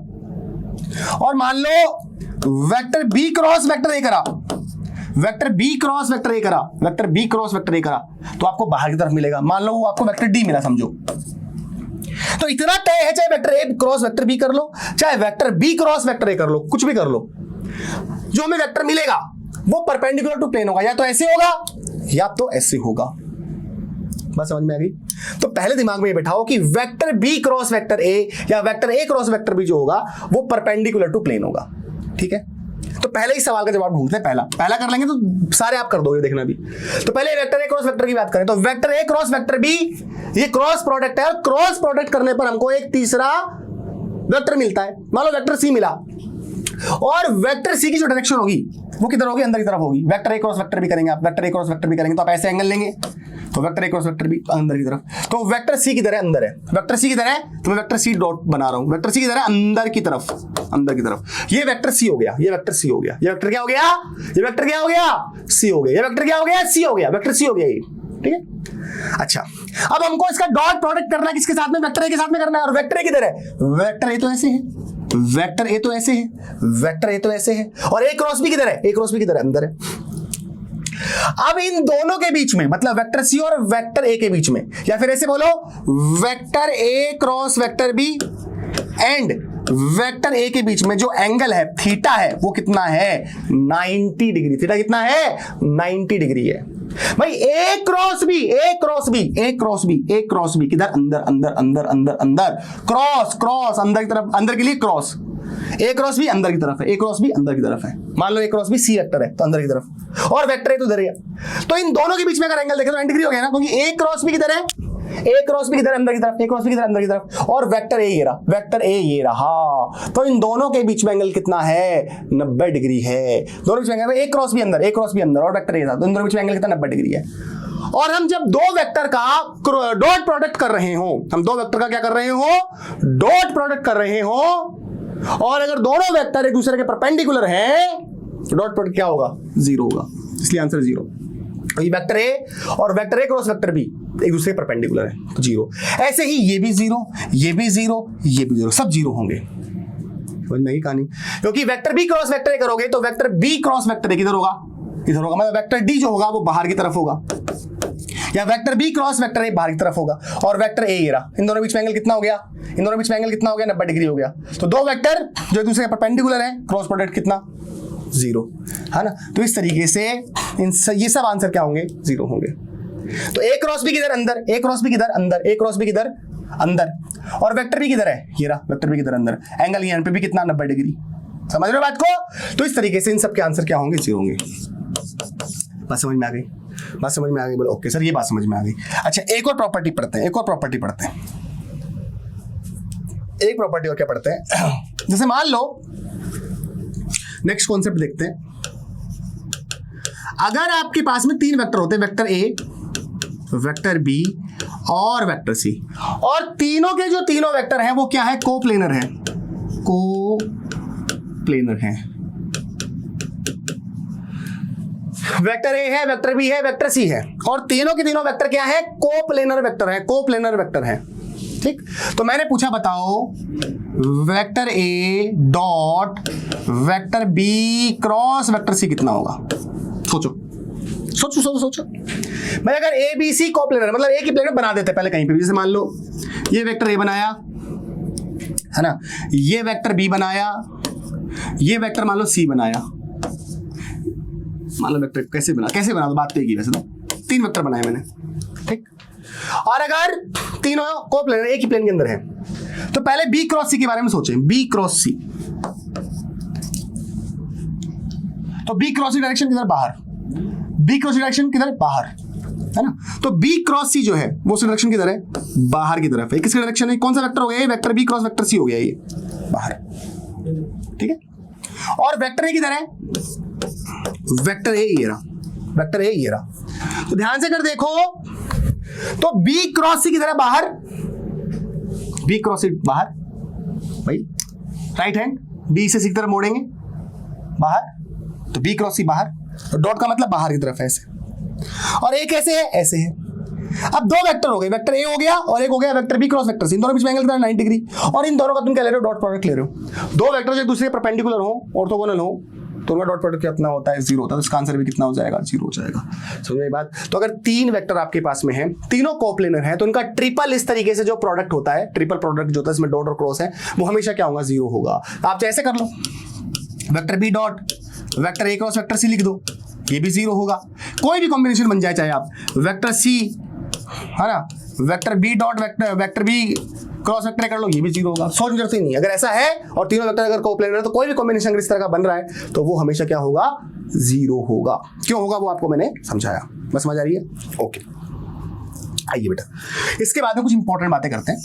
और मान लो vector B cross vector A करा, vector B cross vector A करा, vector B cross vector A करा, तो आपको बाहर की तरफ मिलेगा। मान लो वो आपको वेक्टर डी मिला समझो। तो इतना तय है, चाहे vector A cross vector B कर लो, चाहे vector B cross vector A कर लो, कुछ भी कर लो, जो हमें वेक्टर मिलेगा वो परपेंडिकुलर टू प्लेन होगा। या तो ऐसे होगा या तो ऐसे होगा। बस समझ में आ गई? तो पहले दिमाग में ये बैठाओ कि vector B cross vector A या vector A cross vector B जो होगा वो परपेंडिकुलर टू प्लेन होगा। ठीक है? तो पहले ही सवाल का जवाब ढूंढते हैं, पहला कर लेंगे तो सारे आप कर दोगे, देखना भी। तो पहले वेक्टर ए क्रॉस वेक्टर की बात करें तो vector A cross vector B ये क्रॉस प्रोडक्ट है, और क्रॉस प्रोडक्ट करने पर हमको एक तीसरा वेक्टर मिलता है। मान लो वेक्टर सी मिला, और वेक्टर सी की जो डायरेक्शन होगी वो किधर होगी, अंदर की तरफ होगी। वेक्टर ए क्रॉस वेक्टर भी करेंगे आप, वेक्टर ए क्रॉस वेक्टर भी करेंगे तो आप ऐसे एंगल लेंगे, तो वेक्टर ए क्रॉस वेक्टर भी अंदर की तरफ। तो वेक्टर सी किधर है, अंदर है। वेक्टर सी किधर है, तो मैं वेक्टर सी डॉट बना रहा हूं। वेक्टर सी किधर है, अंदर की तरफ, अंदर की तरफ। ये वेक्टर सी हो गया, ये वेक्टर सी हो गया, ये वेक्टर क्या हो गया, ये वेक्टर क्या हो गया, सी हो गया, ये वेक्टर क्या हो गया, सी हो गया, वेक्टर सी हो गया ये, ठीक है। अच्छा, अब हमको इसका डॉट प्रोडक्ट करना है, किसके साथ में, वेक्टर ए के साथ में करना है। और वेक्टर ए किधर है, वेक्टर ए तो ऐसे है, वेक्टर ए तो ऐसे है, वेक्टर ए तो ऐसे है, और ए क्रॉस बी किधर है, ए क्रॉस बी किधर है, अंदर है। अब इन दोनों के बीच में, मतलब वेक्टर सी और वेक्टर ए के बीच में, या फिर ऐसे बोलो vector A cross vector B and vector A के बीच में जो एंगल है थीटा है वो कितना है, 90 डिग्री। थीटा कितना है, 90 डिग्री है भाई। ए क्रॉस बी, ए क्रॉस बी, ए क्रॉस बी, ए क्रॉस बी किधर, अंदर अंदर अंदर अंदर अंदर, क्रॉस क्रॉस अंदर की तरफ, अंदर के लिए क्रॉस। ए क्रॉस बी अंदर की तरफ है, ए क्रॉस बी अंदर की तरफ है। मान लो ए क्रॉस बी सी वेक्टर है तो अंदर की तरफ, और वेक्टर ए तो इधर है। तो इन दोनों के बीच में अगर एंगल देखें तो 90 डिग्री हो गया ना, क्योंकि ए क्रॉस बी किधर है, ए क्रॉस बी किधर, अंदर की तरफ, ए क्रॉस बी किधर, अंदर की तरफ, और वेक्टर ए ये रहा, वेक्टर ए ये रहा। तो इन दोनों के बीच में एंगल कितना है, 90 डिग्री है। दोनों के बीच में एंगल, ए क्रॉस बी अंदर, ए क्रॉस बी अंदर, और वेक्टर ए था, तो इन दोनों के बीच में एंगल कितना, 90 डिग्री है। और हम जब दो वेक्टर का डॉट प्रोडक्ट कर रहे हो, हम दो वेक्टर का क्या कर रहे हो, डॉट प्रोडक्ट कर रहे हो, और अगर दोनों वेक्टर एक दूसरे के परपेंडिकुलर हैं तो डॉट प्रोडक्ट क्या होगा, 0 होगा। इसलिए आंसर 0। ये वेक्टर ए और vector A cross vector B एक दूसरे के परपेंडिकुलर है तो 0। ऐसे ही ये भी 0, ये भी 0, ये भी 0, सब 0 होंगे। समझ में आई कहानी? क्योंकि vector B cross vector A करोगे तो vector B cross vector A किधर होगा, इधर होगा। मतलब वेक्टर डी जो होगा वो बाहर की तरफ होगा, या vector B cross vector A बाहर की तरफ होगा, और वेक्टर ए ये रहा। इन दोनों बीच में एंगल कितना हो गया, इन दोनों बीच में एंगल कितना हो गया, 90 डिग्री हो गया। तो दो वेक्टर जो एक दूसरे के परपेंडिकुलर है, क्रॉस प्रोडक्ट कितना, 0 है ना। तो इस तरीके से ये सब आंसर क्या होंगे, 0 होंगे। तो ए क्रॉस बी किधर, अंदर, ए क्रॉस बी किधर, अंदर, ए क्रॉस बी किधर, अंदर, और वेक्टर बी किधर है, ये रहा, वेक्टर बी किधर, अंदर। एंगल यहाँ पे भी कितना, 90 डिग्री। समझ रहे हो बात को? तो इस तरीके से इन सब के आंसर क्या होंगे, 0 होंगे। बात समझ में आ गई, बात समझ में आ गई? बोलो ओके सर, ये बात समझ में आ गई। अच्छा, एक और प्रॉपर्टी पढ़ते हैं, एक और प्रॉपर्टी पढ़ते हैं, एक प्रॉपर्टी और क्या पढ़ते हैं। जैसे मान लो, नेक्स्ट कॉन्सेप्ट देखते हैं। अगर आपके पास में 3 वेक्टर होते हैं, वेक्टर ए, वेक्टर बी और वेक्टर सी, और तीनों के जो तीनों वेक्टर हैं वो क्या है, कोप्लेनर है, कोप्लेनर है। वेक्टर ए है, वेक्टर बी है, वेक्टर सी है, और तीनों के तीनों वेक्टर क्या है, कोप्लेनर वेक्टर है, कोप्लेनर वेक्टर है। ठीक, तो मैंने पूछा बताओ vector A dot vector B cross vector C कितना होगा। सोचो सोचो सोचो सोचो। मैं अगर ए बी सी कोप्लेनर, मतलब ए की प्लेनर बना देते पहले कहीं पे, जैसे मान लो ये वेक्टर ए बनाया है ना, ये वेक्टर बी बनाया, ये वेक्टर मान लो सी बनाया। मान लो वेक्टर कैसे बना दो, बात तो एक ही, वैसे तो 3 वेक्टर बनाए मैंने। ठीक, और अगर तीनों कोप्लेनर एक ही प्लेन के अंदर है तो पहले बी क्रॉस सी के बारे में सोचें। बी क्रॉस सी, तो बी क्रॉस सी डायरेक्शन किधर, बाहर। बी क्रॉस सी डायरेक्शन किधर, बाहर, है ना। तो बी क्रॉस सी जो है वो डायरेक्शन किधर है, बाहर की तरफ है। किसकी डायरेक्शन है, कौन सा वेक्टर हो गया, ये vector B cross vector C हो गया, ये बाहर। ठीक है, और वेक्टर ए किधर है, वेक्टर ए ये रहा, वेक्टर ए ये रहा। तो ध्यान से कर देखो, तो बी क्रॉस सी किधर है, बाहर। बी क्रॉस सी बाहर भाई, राइट हैंड बी से सी की तरफ मोड़ेंगे, बाहर, तो बी क्रॉस सी बाहर, तो डॉट का मतलब बाहर की तरफ है ऐसे, और एक ऐसे है, ऐसे है। अब 2 वेक्टर हो गए, वेक्टर ए हो गया और एक हो गया vector B cross vector C. इन दोनों बीच में एंगल कितना, 90 डिग्री, और इन दोनों का तुम क्या ले रहे हो, डॉट प्रोडक्ट ले रहे हो। 2 वेक्टर एक दूसरे के परपेंडिकुलर हो, ऑर्थोगोनल हो, तो उनका डॉट प्रोडक्ट कितना होता है, 0 होता है। तो इसका आंसर भी कितना हो जाएगा, 0 हो जाएगा। समझ में बात? तो अगर 3 वेक्टर आपके पास में है, तीनों कोप्लेनर है, तो उनका ट्रिपल इस तरीके से जो प्रोडक्ट होता है, ट्रिपल प्रोडक्ट जो होता है इसमें डॉट और क्रॉस है, वो हमेशा क्या होगा, 0 होगा। आप जैसे कर लो, vector B dot vector A cross vector C लिख दो, ये भी 0 होगा। कोई भी कॉम्बिनेशन बन जाए, चाहे आप वेक्टर सी है ना, vector B dot vector B cross vector कर लो, ये भी 0 होगा। सोच जरूरत ही नहीं, अगर ऐसा है और तीनों वेक्टर अगर कोप्लेनर है तो कोई भी कॉम्बिनेशन अगर इस तरह का बन रहा है तो वो हमेशा क्या होगा, 0 होगा। क्यों होगा वो आपको मैंने समझाया, बस समझ आ रही है? ओके, आइए बेटा इसके बाद में कुछ इंपॉर्टेंट बातें करते हैं।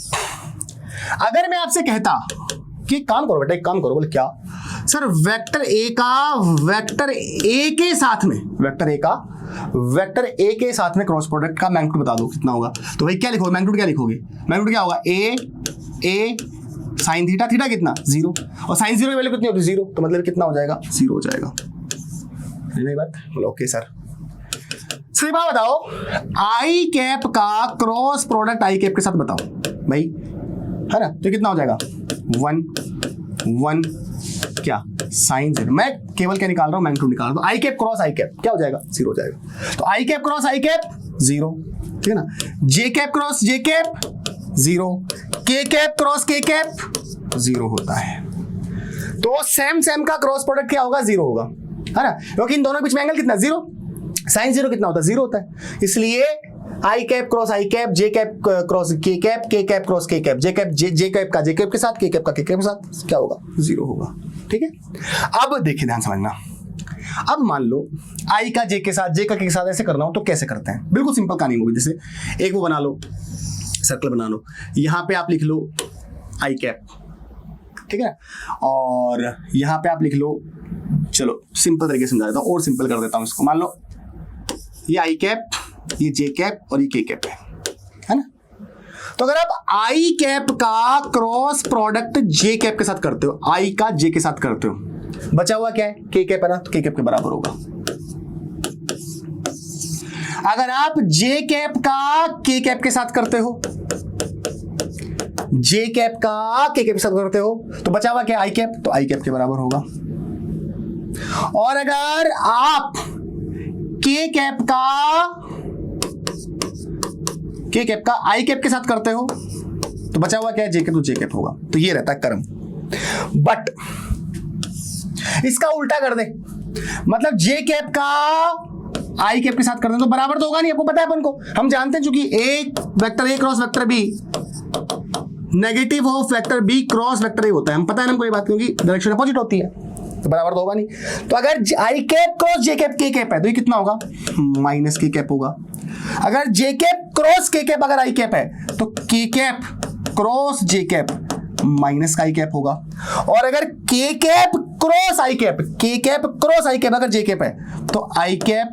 अगर मैं आपसे कहता कि काम करो बेटा, एक काम करो, बोले क्या सर, वेक्टर ए के साथ में वेक्टर ए के साथ में क्रॉस प्रोडक्ट का मैग्नीट्यूड बता दो कितना होगा। तो भाई क्या लिखोगे, मैग्नीट्यूड क्या लिखोगे, मैग्नीट्यूड क्या होगा, ए साइन थीटा, थीटा कितना 0, और साइन 0 की वैल्यू कितनी होती है 0, तो मतलब कितना हो जाएगा, 0 हो जाएगा। नहीं बात, ओके सर। सही बात बताओ, आई कैप का क्रॉस प्रोडक्ट आई कैप के साथ बताओ भाई, है ना, तो कितना हो जाएगा 1 क्या साइन 0। मैं केवल क्या निकाल रहा हूं, मैग्नीट्यूड निकाल रहा हूं। आई कैप क्रॉस आई कैप क्या हो जाएगा, 0 हो जाएगा। तो आई कैप क्रॉस आई कैप 0, ठीक है ना। जे कैप क्रॉस जे कैप 0, के कैप क्रॉस के कैप 0 होता है। तो सेम का क्रॉस प्रोडक्ट क्या होगा, 0 होगा, है ना, क्योंकि इन दोनों के बीच में एंगल कितना 0, साइन 0 कितना होता है 0 होता है। इसलिए आई कैप क्रॉस आई कैप, जे कैप क्रॉस के कैप क्रॉस के कैप, जे कैप का जे कैप के साथ, के कैप का के कैप के साथ क्या होगा, 0 होगा। ठीक है, अब देखिए ध्यान समझना। अब मान लो आई का जे के साथ, जे का के साथ ऐसे करना हो तो कैसे करते हैं, बिल्कुल सिंपल कहानी होगी। जैसे एक वो बना लो, सर्कल बना लो, यहां पे आप लिख लो आई कैप, ठीक है, और यहां पे आप लिख लो, चलो सिंपल तरीके से समझा देता हूं और सिंपल कर देता हूं इसको। मान लो ये आई कैप, ये जे कैप और ये के कैप है ना। तो अगर आप आई कैप का क्रॉस प्रोडक्ट जे कैप के साथ करते हो, आई का जे के साथ करते हो, बचा हुआ क्या है, के कैप है ना, तो के कैप के बराबर होगा। अगर आप जे कैप का के कैप के साथ करते हो, जे कैप का के कैप के साथ करते हो, तो बचा हुआ क्या है, आई कैप, तो आई कैप के बराबर होगा। और अगर आप के कैप का आई कैप के साथ करते हो, तो बचा हुआ क्या है, जे कैप, तो जे कैप होगा। तो ये रहता है क्रम। बट इसका उल्टा कर दे, मतलब जे कैप का आई कैप के साथ कर दे तो बराबर तो होगा नहीं, आपको पता है अपन को, हम जानते हैं चूंकि एक vector A cross vector B negative of vector B cross vector A होता है, हम पता है ना कोई बात, क्योंकि डायरेक्शन अपोजिट होती है, तो बराबर तो होगा नहीं। तो अगर आई कैप क्रॉस जे कैप के कैप है तो ये कितना होगा, माइनस के कैप होगा। अगर जे कैप क्रॉस के कैप अगर आई कैप है तो के कैप क्रॉस जे कैप माइनस का आई कैप होगा। और अगर के कैप क्रॉस आई कैप, के कैप क्रॉस आई कैप अगर जे कैप है तो आई कैप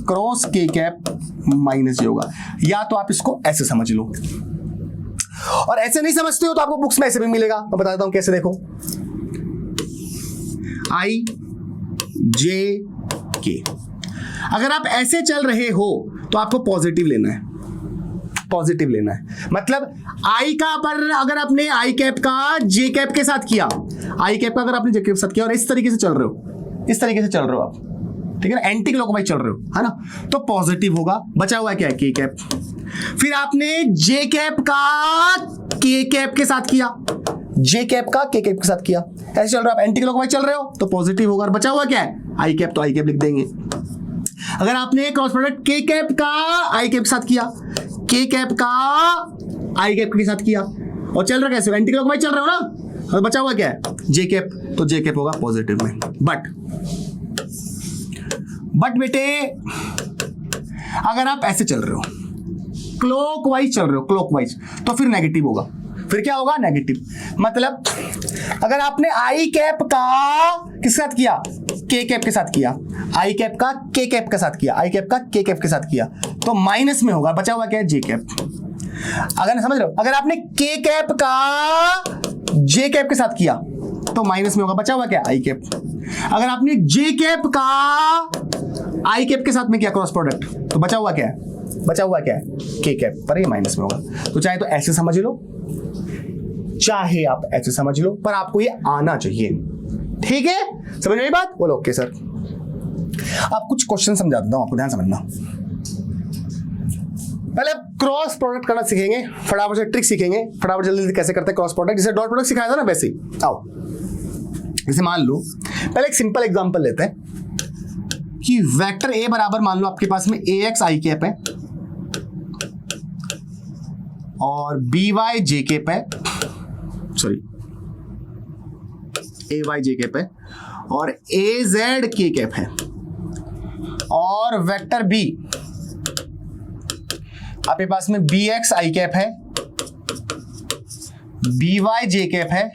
क्रॉस के कैप माइनस जे होगा। या तो आप इसको ऐसे समझ लो, और ऐसे नहीं समझते हो तो आपको बुक्स में ऐसे भी मिलेगा, मैं बता देता हूं कैसे। देखो आई जे के, अगर आप ऐसे चल रहे हो तो आपको पॉजिटिव लेना है, पॉजिटिव लेना है। मतलब आई का पर अगर आपने आई कैप का जे कैप के साथ किया, आई कैप का अगर आपने जे कैप के साथ किया और इस तरीके से चल रहे हो, इस तरीके से चल रहे हो आप, ठीक है ना, एंटी क्लॉकवाइज चल रहे हो, है ना, तो पॉजिटिव होगा। बचा हुआ क्या है, के कैप। फिर आपने जे कैप का के कैप के साथ किया, जे कैप का के कैप के साथ किया, ऐसे चल रहा है आप, एंटी क्लॉकवाइज चल रहे हो तो पॉजिटिव होगा। और बचा हुआ क्या है, आई कैप, तो आई कैप लिख देंगे। अगर आपने क्रॉस प्रोडक्ट के कैप का आई कैप के साथ किया, के कैप का आई कैप के साथ किया, और चल रहा कैसे, एंटी क्लॉकवाइज चल रहे हो ना, और बचा हुआ क्या है, जे कैप, तो जे कैप होगा पॉजिटिव में। बट बेटे अगर आप ऐसे चल रहे हो, क्लॉकवाइज चल रहे हो, क्लॉकवाइज, तो फिर नेगेटिव होगा। फिर क्या होगा, नेगेटिव। मतलब अगर आपने आई कैप का किस साथ किया, के कैप के साथ किया, आई कैप का के कैप के साथ किया, आई कैप का के कैप के साथ किया, तो माइनस में होगा। बचा हुआ क्या है, जे कैप। अगर समझ रहे हो, अगर आपने के कैप का जे कैप के साथ किया तो माइनस में होगा। बचा हुआ क्या है, आई कैप। अगर आपने जे कैप का आई कैप के साथ में किया क्रॉस प्रोडक्ट, तो बचा हुआ क्या है, बचा हुआ क्या है, के कैप, पर ये माइनस में होगा। तो चाहे तो ऐसे समझ लो, चाहे आप ऐसे समझ लो, पर आपको ये आना चाहिए, ठीक है, समझ में बात, बोलो ओके सर। अब कुछ क्वेश्चन समझा देता हूं आपको, ध्यान समझना। पहले क्रॉस प्रोडक्ट करना सीखेंगे, फटाफट से ट्रिक सीखेंगे, फटाफट जल्दी कैसे करते हैं क्रॉस प्रोडक्ट, जैसे डॉट प्रोडक्ट सिखाया था ना वैसे ही। आओ, जैसे मान लो पहले एक सिंपल एग्जांपल लेते हैं कि वेक्टर ए बराबर, मान लो आपके पास में ए एक्स आई कैप है और बी वाई जे कैप है, सॉरी ए वाई जे कैप है, और ए जेड के कैप है, और वेक्टर बी आपके पास में बी एक्स आई कैप है, बी वाई जे कैप है,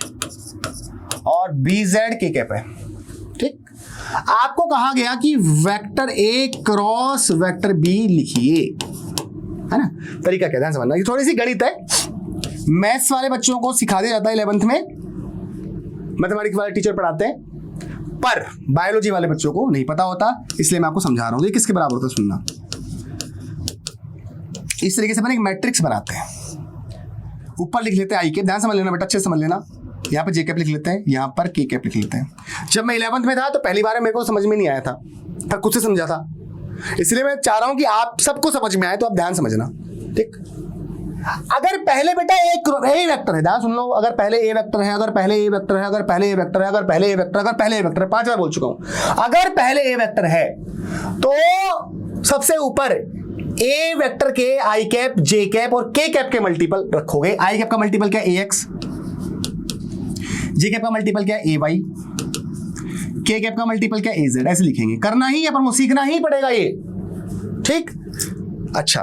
और बी जेड के कैप है। ठीक, आपको कहा गया कि vector A cross vector B लिखिए, है ना। तरीका क्या, ध्यान समझना, ये थोड़ी सी गणित है, मैथ्स वाले बच्चों को सिखा दिया जाता है 11th में, मैथमेटिक्स वाले टीचर पढ़ाते हैं, पर बायोलॉजी वाले बच्चों को नहीं पता होता, इसलिए मैं आपको समझा रहा हूं। ये किसके बराबर होता है, सुनना। इस तरीके से अपन एक मैट्रिक्स बनाते हैं, ऊपर लिख लेते हैं आई कैप, ध्यान समझ लेना बेटा, अच्छे से समझ लेना। यहाँ पर जे कैप लिख लेते हैं, यहाँ पर के कैप लिख लेते हैं। जब मैं 11th में था तो पहली बार मेरे को समझ में नहीं आया था, पर खुद से समझा था, इसलिए मैं चाह रहा हूं कि आप सबको समझ में आए, तो आप ध्यान समझना। ठीक, अगर पहले बेटा ए वेक्टर है, ध्यान सुन लो, अगर पहले ए वेक्टर है, अगर पहले ए वेक्टर है, अगर पहले ए वेक्टर है, अगर पहले ए वेक्टर, अगर पहले ए वेक्टर है, 5 बार बोल चुका हूं, अगर पहले ए वेक्टर है तो सबसे ऊपर ए वेक्टर के आई कैप, जे कैप और के कैप के मल्टीपल रखोगे। आई कैप का मल्टीपल क्या, ए एक्स, जे कैप का मल्टीपल क्या, ए वाई, के कैप का मल्टीपल क्या, ए जेड। ऐसे लिखेंगे, करना ही अपन को सीखना ही पड़ेगा ये। ठीक, अच्छा,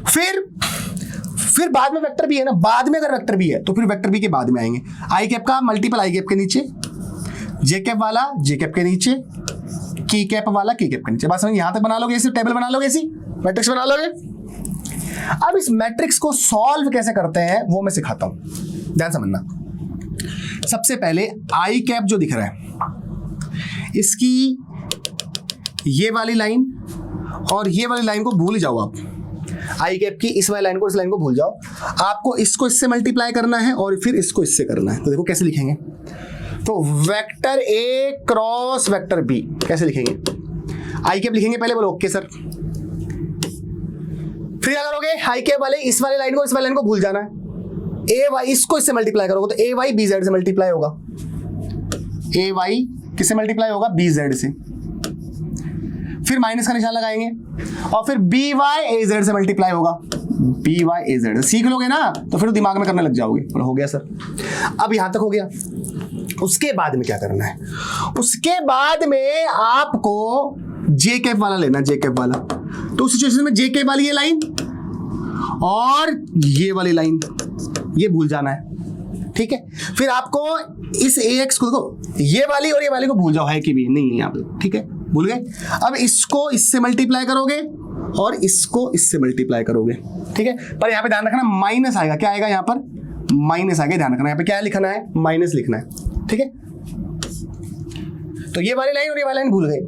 फिर बाद में वेक्टर भी है ना, बाद में अगर वेक्टर भी है तो फिर वेक्टर भी के बाद में आएंगे। आई कैप का मल्टीपल आई कैप के नीचे, जे कैप वाला जे कैप के नीचे, की कैप वाला की कैप के नीचे। बस यहां तक बना लोगे, ऐसे टेबल बना लोगे, ऐसी मैट्रिक्स बना लोगे। अब इस मैट्रिक्स को सॉल्व कैसे करते हैं वो मैं सिखाता हूं, ध्यान समझना। सबसे पहले आई कैप जो दिख रहा है, इसकी ये वाली लाइन और ये वाली लाइन को भूल जाओ आप। आई कैप की इस वाली लाइन को, इस लाइन को भूल जाओ। आपको इसको इससे मल्टीप्लाई करना है और फिर इसको इससे करना है। तो देखो कैसे लिखेंगे, तो vector A cross vector B कैसे लिखेंगे, आई कैप लिखेंगे पहले, बोलो ओके सर। फिर क्या करोगे, आई कैप वाले इस वाले लाइन को इस वाले लाइन को भूल जाना है, ए वाई इसको इससे मल्टीप्लाई करोगे तो ए वाई बी जेड से मल्टीप्लाई होगा, ए वाई किससे मल्टीप्लाई होगा, बी जेड से। फिर माइनस का निशान लगाएंगे और फिर बी वाई ए जेड से मल्टीप्लाई होगा, बी वाई ए जेड। सीख लोगे ना तो फिर दिमाग में करने लग जाओगे। हो गया सर, अब यहां तक हो गया। उसके बाद में क्या करना है, उसके बाद में आपको जे कैप वाला लेना, जे कैप वाला। तो उस सिचुएशन में जे कैप वाली ये लाइन और ये वाली लाइन ये भूल जाना है। ठीक है, फिर आपको इस ए एक्स को देखो, ये वाली और ये वाली को भूल जाओ, है कि भी नहीं है यहाँ पे। ठीक है, भूल गए। अब इसको इससे मल्टीप्लाई करोगे और इसको इससे मल्टीप्लाई करोगे। ठीक है, पर यहाँ पे ध्यान रखना माइनस आएगा। क्या आएगा यहाँ पर, माइनस आएगा, ध्यान रखना। यहाँ पे क्या लिखना है, माइनस लिखना है। ठीक है, तो ये वाली लाइन और ये वाली लाइन भूल गए,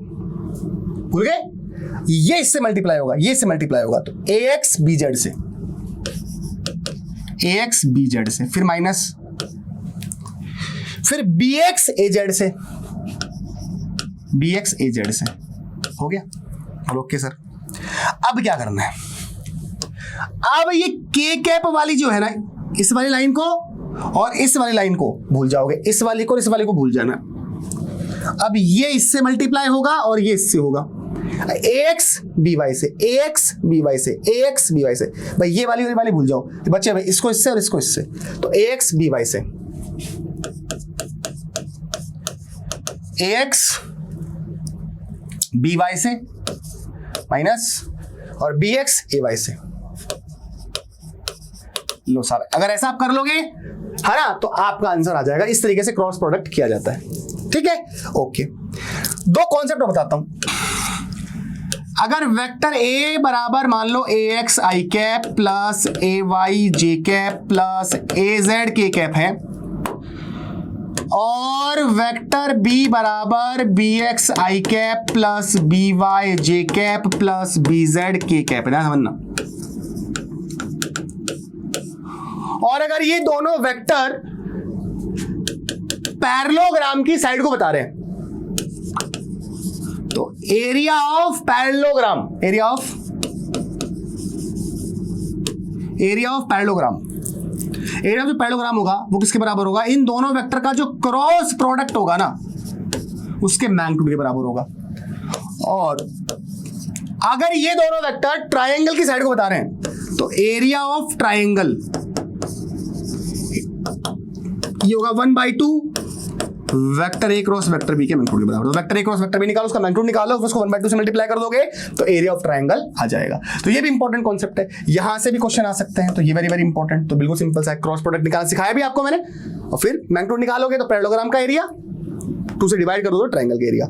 भूल गए। ये इससे मल्टीप्लाई होगा, ये इससे मल्टीप्लाई होगा, तो ए एक्स बी जेड से, ए एक्स बी जेड से, फिर माइनस, फिर बी एक्स ए जेड से, बी एक्स ए जेड से। हो गया, ओके सर। अब क्या करना है, अब ये के कैप वाली जो है ना, इस वाली लाइन को और इस वाली लाइन को भूल जाओगे, इस वाली को और इस वाली को भूल जाना। अब ये इससे मल्टीप्लाई होगा और ये इससे होगा, ए एक्स बी वाई से, ए एक्स बी वाई से, ए एक्स बी वाई से। भाई ये वाली और ये वाली भूल जाओ बच्चे, भाई इसको इससे और इसको इससे, तो ए एक्स बी वाई से, ए एक्स बी वाई से माइनस और बी एक्स ए वाई से। लो साहब, अगर ऐसा आप कर लोगे है ना, तो आपका आंसर आ जाएगा। इस तरीके से क्रॉस प्रोडक्ट किया जाता है। ठीक है, ओके। दो कॉन्सेप्ट बताता हूं। अगर वेक्टर ए बराबर मान लो ए एक्स आई कैप प्लस ए वाई जे कैप प्लस ए जेड के कैप है, और वेक्टर बी बराबर बी एक्स आई कैप प्लस बी वाई जे कैप प्लस बी जेड के कैप है ना, समझना। और अगर ये दोनों वेक्टर पैरेललोग्राम की साइड को बता रहे हैं, तो area of parallelogram, area of parallelogram, area जो पैरेललोग्राम होगा वो किसके बराबर होगा, इन दोनों वेक्टर का जो क्रॉस प्रोडक्ट होगा ना, उसके मैग्नीट्यूड के बराबर होगा। और अगर ये दोनों वेक्टर ट्रायंगल की साइड को बता रहे हैं, तो एरिया ऑफ ट्रायंगल ये होगा 1/2 vector A cross vector B के मैग्नीट्यूड के बराबर। तो vector A cross vector B निकालो, उसका मैग्नीट्यूड निकालो, उसको 1/2 से मल्टीप्लाई कर दोगे तो एरिया ऑफ ट्रायंगल आ जाएगा। तो ये भी इंपॉर्टेंट कॉन्सेप्ट है, यहां से भी क्वेश्चन आ सकते हैं, तो ये वेरी वेरी इंपॉर्टेंट। तो बिल्कुल सिंपल सा क्रॉस प्रोडक्ट निकालना सिखाया भी आपको मैंने, और फिर मैग्नीट्यूड निकालोगे तो पैरेललोग्राम का एरिया 2 से डिवाइड कर दो ट्रायंगल का एरिया।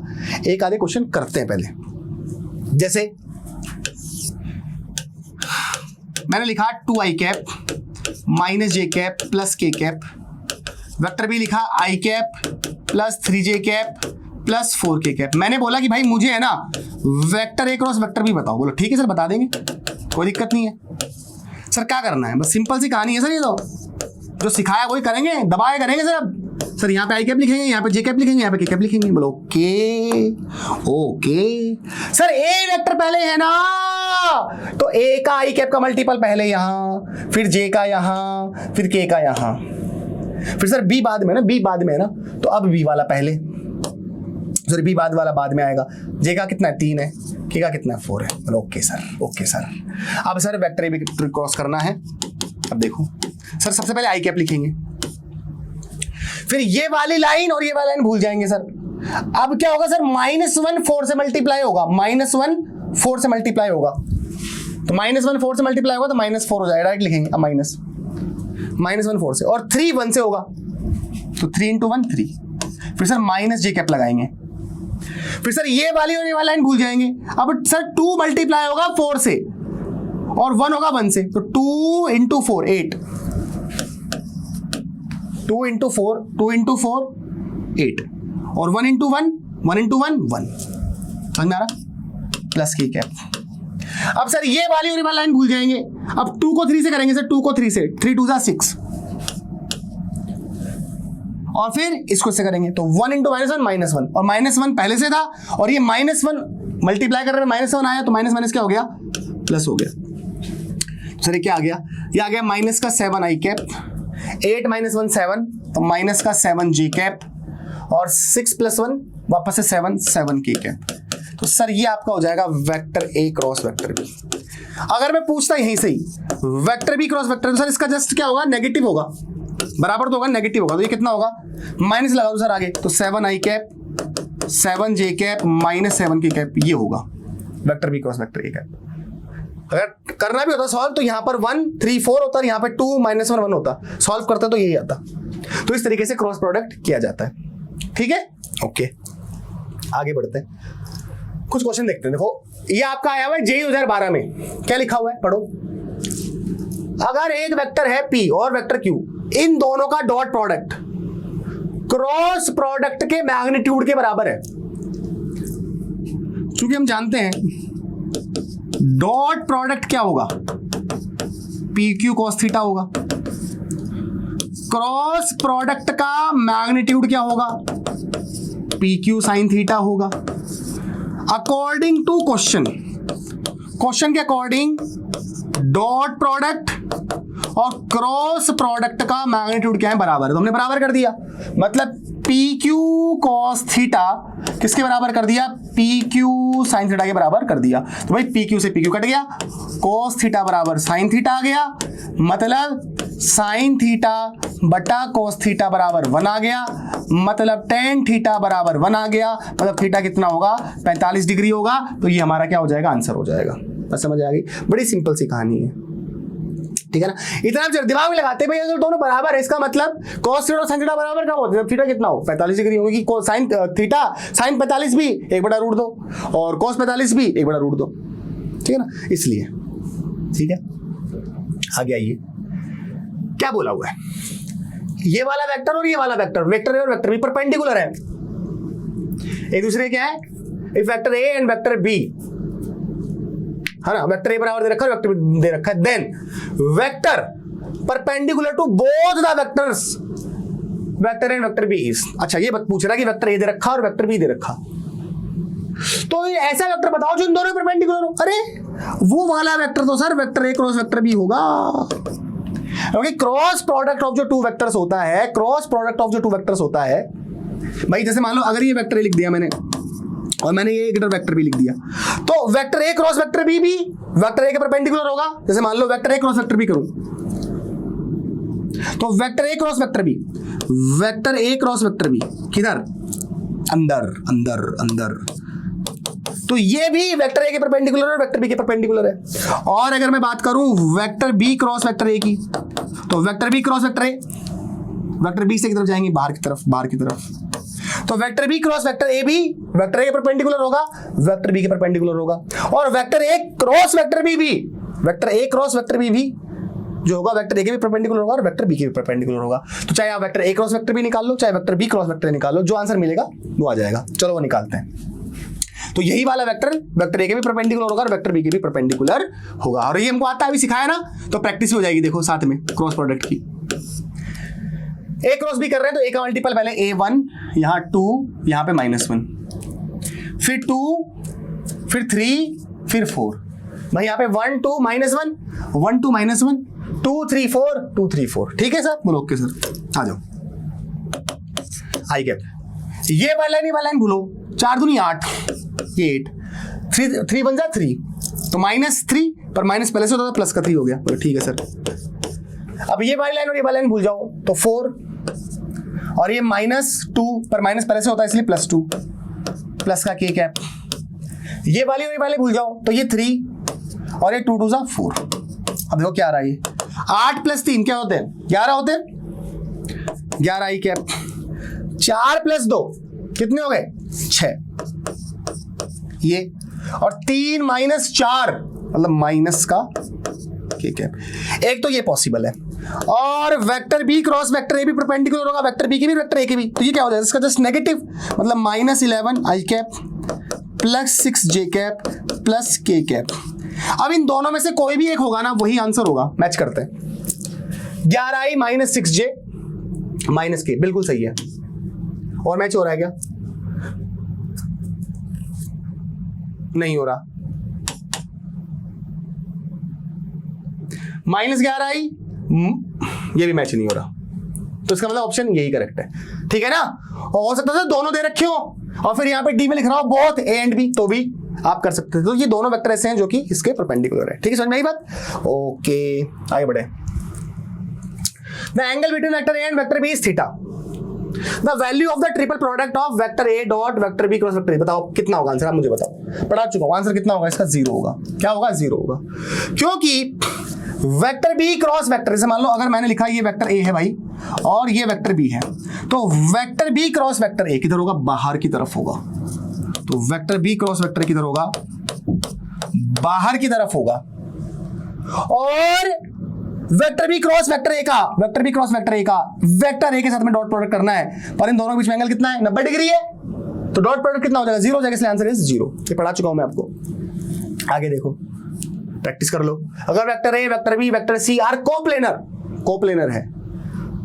एक आधे क्वेश्चन करते हैं पहले, जैसे मैंने लिखा 2i cap minus J cap plus K cap, vector B लिखा i cap plus 3j cap plus 4k cap. मैंने बोला कि भाई मुझे है ना vector A cross vector B बताओ। बोलो ठीक है सर बता देंगे, कोई दिक्कत नहीं है। सर क्या करना है, बस सिंपल सी कहानी है सर, ये तो जो सिखाया वही करेंगे, दबाए करेंगे सर। अब सर यहाँ पे i कैप लिखेंगे, यहाँ पे j कैप लिखेंगे, यहाँ पे k कैप लिखेंगे। बोलो okay okay sir, a vector पहले है ना, तो a का i कैप का मल्टीपल पहले यहाँ, फिर j का यहाँ, फिर k का यहाँ, फिर सर b बाद में ना, b बाद में है ना, तो अब b वाला पहले, सॉरी b बाद वाला बाद में आएगा। j का कितना है 3 है, k का कितना है 4 है। बोलो ओके सर ओके सर। अब सर वेक्टर भी क्रॉस करना है। अब देखो सर, सबसे पहले i कैप लिखेंगे, फिर ये वाली लाइन और ये वाली लाइन भूल जाएंगे सर। अब क्या होगा सर, -1 4 से मल्टीप्लाई होगा, -1 4 से मल्टीप्लाई होगा, तो -1 4 से मल्टीप्लाई होगा तो -4 हो जाएगा, डायरेक्ट लिखेंगे। अब -1 4 से, और 3 1 से होगा, तो 3 × 1 3। फिर सर माइनस जे कैप लगाएंगे, फिर सर ये वाली और ये वाली लाइन भूल जाएंगे। अब सर 2 मल्टीप्लाई होगा 4 से, और 1 होगा 1 से, तो 2 × 4 8, 2 × 4 2 × 4 8, और 1 × 1 1 × 1 1, समझ में आ रहा, प्लस की कैप। अब सर ये वाली और ये वाली लाइन भूल जाएंगे। अब 2 को 3 से करेंगे सर, 2 को 3 से, 3 2 6, और फिर इसको से करेंगे तो 1 × -1 -1, और -1 पहले से था, और ये -1 मल्टीप्लाई कर रहे हैं, -1 आया तो माइनस क्या हो गया, प्लस हो गया। सर ये क्या आ गया, ये आ गया माइनस का 7 i कैप, 8 - 1 7, तो माइनस का 7 j कैप, और 6 + 1 वापस से 7 k कैप। तो सर ये आपका हो जाएगा vector A cross vector B. अगर मैं पूछता यहीं से ही वेक्टर बी क्रॉस वेक्टर, तो सर इसका जस्ट क्या होगा, नेगेटिव होगा, बराबर तो होगा, नेगेटिव होगा, तो ये कितना होगा, माइनस लगा दो सर आगे, तो 7 i cap 7 j cap -7 k cap, ये होगा vector B cross vector A cap. अगर करना भी होता सॉल्व तो यहाँ पर 1 3 4 होता, यहाँ पे 2 - 1 1 होता, सॉल्व करते तो यही आता। तो इस तरीके से क्रॉस प्रोडक्ट किया जाता है, ठीक है ओके। आगे बढ़ते हैं, कुछ क्वेश्चन देखते हैं। देखो ये आपका आया हुआ है JEE 2012 में, क्या लिखा हुआ है पढ़ो। अगर एक वेक्टर है P और वेक्टर Q, इन दोनों का डॉट प्रोडक्ट क्रॉस प्रोडक्ट के मैग्नीट्यूड के बराबर है। क्योंकि हम जानते हैं डॉट प्रोडक्ट क्या होगा, PQ cos थीटा होगा, क्रॉस प्रोडक्ट का मैग्नीट्यूड क्या होगा, PQ sin थीटा होगा। अकॉर्डिंग टू क्वेश्चन के अकॉर्डिंग डॉट प्रोडक्ट और क्रॉस प्रोडक्ट का मैग्नीट्यूड क्या है, बराबर है। तो हमने बराबर कर दिया, मतलब PQ cos थीटा किसके बराबर कर दिया, PQ sin थीटा के बराबर कर दिया। तो भाई PQ से PQ कट गया, cos थीटा बराबर sin थीटा आ गया, मतलब sin थीटा बटा cos थीटा बराबर 1 आ गया, मतलब tan थीटा बराबर 1 आ गया, मतलब थीटा कितना होगा, 45 डिग्री होगा। तो ये हमारा क्या हो जाएगा, आंसर हो जाएगा। बस समझ आ गई, बड़ी सिंपल सी कहानी है, ठीक है ना। इतना जब दिमाग में लगाते भाई अगर दोनों बराबर है, इसका मतलब cos थीटा और sin थीटा बराबर कब होता है, थीटा कितना हो 45 डिग्री होगी, sin थीटा sin 45 भी 1/√2 और cos 45 भी 1/√2, ठीक है ना, इसलिए ठीक है। आगे आइए, क्या बोला हुआ है, ये वाला वेक्टर और ये वाला वेक्टर, वेक्टर ए और वेक्टर बी परपेंडिकुलर है एक दूसरे, क्या है, if vector A and vector B, है ना, वेक्टर ए बराबर दे रखा है, वेक्टर बी दे रखा है, then vector perpendicular to both the vectors vector A and vector B is. अच्छा ये बात पूछ रहा है कि वेक्टर ए दे रखा और वेक्टर बी दे रखा, तो ऐसा वेक्टर बताओ जो इन दोनों परपेंडिकुलर हो। अरे वो वाला वेक्टर तो sir vector A cross vector B होगा, क्योंकि क्रॉस प्रोडक्ट ऑफ जो टू वेक्टर्स होता है, क्रॉस प्रोडक्ट ऑफ जो टू वेक्टर्स होता है भाई, जैसे मान लो अगर ये वेक्टर ए लिख दिया मैंने और मैंने ये एक वेक्टर बी लिख दिया, तो vector A cross vector B भी वेक्टर ए के परपेंडिकुलर होगा। जैसे मान लो vector A cross vector B करूं, तो vector A cross vector B vector A cross vector B, किधर, अंदर अंदर अंदर, तो ये भी वेक्टर ए के परपेंडिकुलर है, वेक्टर बी के परपेंडिकुलर है। और अगर मैं बात करूं vector B cross vector A की, तो vector B cross vector A, vector B से की तरफ जाएंगे बाहर की तरफ, बाहर की तरफ, तो vector B cross vector A भी वेक्टर ए के परपेंडिकुलर होगा, वेक्टर बी के परपेंडिकुलर होगा। और vector A cross vector B भी, vector A cross vector B भी जो होगा वेक्टर ए के भी परपेंडिकुलर होगा और वेक्टर बी के भी परपेंडिकुलर होगा। तो चाहे आप vector A cross vector B निकाल लो, चाहे वेक्टर बी क्रॉस वेक्टर निकाल लो, जो आंसर मिलेगा वो आ जाएगा। चलो वो निकालते हैं। तो यही वाला वेक्टर वेक्टर ए के भी परपेंडिकुलर होगा और वेक्टर बी के भी परपेंडिकुलर होगा। और ये हमको आता है, अभी सिखाया ना, तो प्रैक्टिस हो जाएगी। देखो साथ में क्रॉस प्रोडक्ट की, ए क्रॉस बी कर रहे हैं तो ए का मल्टीपल पहले A1, यहाँ 2, यहाँ पे -1, फिर 2, फिर 3, फिर 4। भाई यहाँ पे 1 2 -1, 1 2 -1, 2 3 4, 2 3 4। ठीक है सर, बोलो ओके सर, आ जाओ। आई गैप, ये वाला लाइन भूलो, 4 दूनी 8, ये 8, 3 1 जा 3, तो -3 पर माइनस पहले से होता था, प्लस का 3 हो गया। तो ठीक है सर। अब ये वाली लाइन और ये वाली लाइन भूल जाओ, तो 4, और ये -2 पर माइनस पहले से होता है इसलिए +2, प्लस का k कैप। ये वाली और ये वाली भूल जाओ, तो ये 3 और ये 2 2 जा 4। अब देखो क्या आ रहा है, ये 8 + 3 क्या होते हैं, 11 होते हैं, 11 i कैप। 4 + 2 कितने हो गए, 6, ये, और 3 - 4 मतलब माइनस का k कैप। एक तो ये पॉसिबल है, और vector B cross vector A भी परपेंडिकुलर होगा वेक्टर बी के भी वेक्टर ए के भी, तो ये क्या हो जाएगा, इसका जस्ट नेगेटिव, मतलब -11 i cap plus 6 j cap plus k cap. अब इन दोनों में से कोई भी एक होगा ना, वही आंसर होगा। मैच करते हैं, 11i - 6j - k, बिल्कुल सही है। और मैच हो रहा है क्या, नहीं हो रहा। -11i, ये भी मैच नहीं हो रहा, तो इसका मतलब ऑप्शन यही करेक्ट है। ठीक है ना, हो सकता है दोनों दे रखे हो और फिर यहाँ पे डी में लिख रहा हो बोथ ए एंड बी, तो भी आप कर सकते हैं। तो ये दोनों वेक्टर ऐसे हैं जो कि इसके परपेंडिकुलर है। ठीक है, समझ में आई बात, ओके आगे बढ़े। The angle between vector A and vector B is theta. The value of the triple product of vector A dot vector B cross vector A, बताओ कितना होगा आंसर, आप मुझे बताओ, पढ़ा चुका हूं आंसर कितना होगा इसका, 0 होगा। क्या होगा, 0 होगा, क्योंकि वेक्टर बी क्रॉस वेक्टर, जैसे मान लो अगर मैंने लिखा ये वेक्टर ए है भाई और ये वेक्टर बी है, तो vector B cross vector A किधर होगा, बाहर की तरफ होगा। तो वेक्टर बी क्रॉस वेक्टर किधर होगा, बाहर की तरफ होगा। और vector B cross vector A का, vector B cross vector A का वेक्टर ए के साथ में डॉट प्रोडक्ट करना है, पर इन दोनों के बीच में एंगल कितना है, 90 डिग्री है, तो डॉट प्रोडक्ट कितना हो जाएगा, 0 हो जाएगा, इसलिए आंसर इज 0। ये पढ़ा चुका हूं मैं आपको, आगे देखो प्रैक्टिस कर लो। अगर vector A vector B vector C are coplanar है,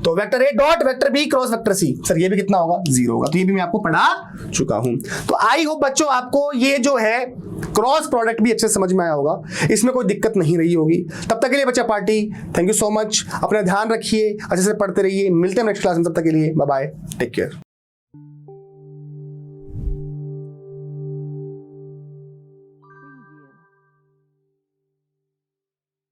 तो vector A dot vector B cross vector C, sir ये भी कितना होगा, 0 होगा। तो ये भी मैं आपको पढ़ा चुका हूं। तो आई होप बच्चों आपको ये जो है क्रॉस प्रोडक्ट भी अच्छे से समझ में आया होगा, इसमें कोई दिक्कत नहीं रही होगी। तब तक के लिए बच्चा party, thank you so much, अपना ध्यान रखिए, अच्छे से पढ़ते रहिए, मिलते हैं नेक्स्ट क्लास में, तब तक के लिए बाय बाय, टेक केयर।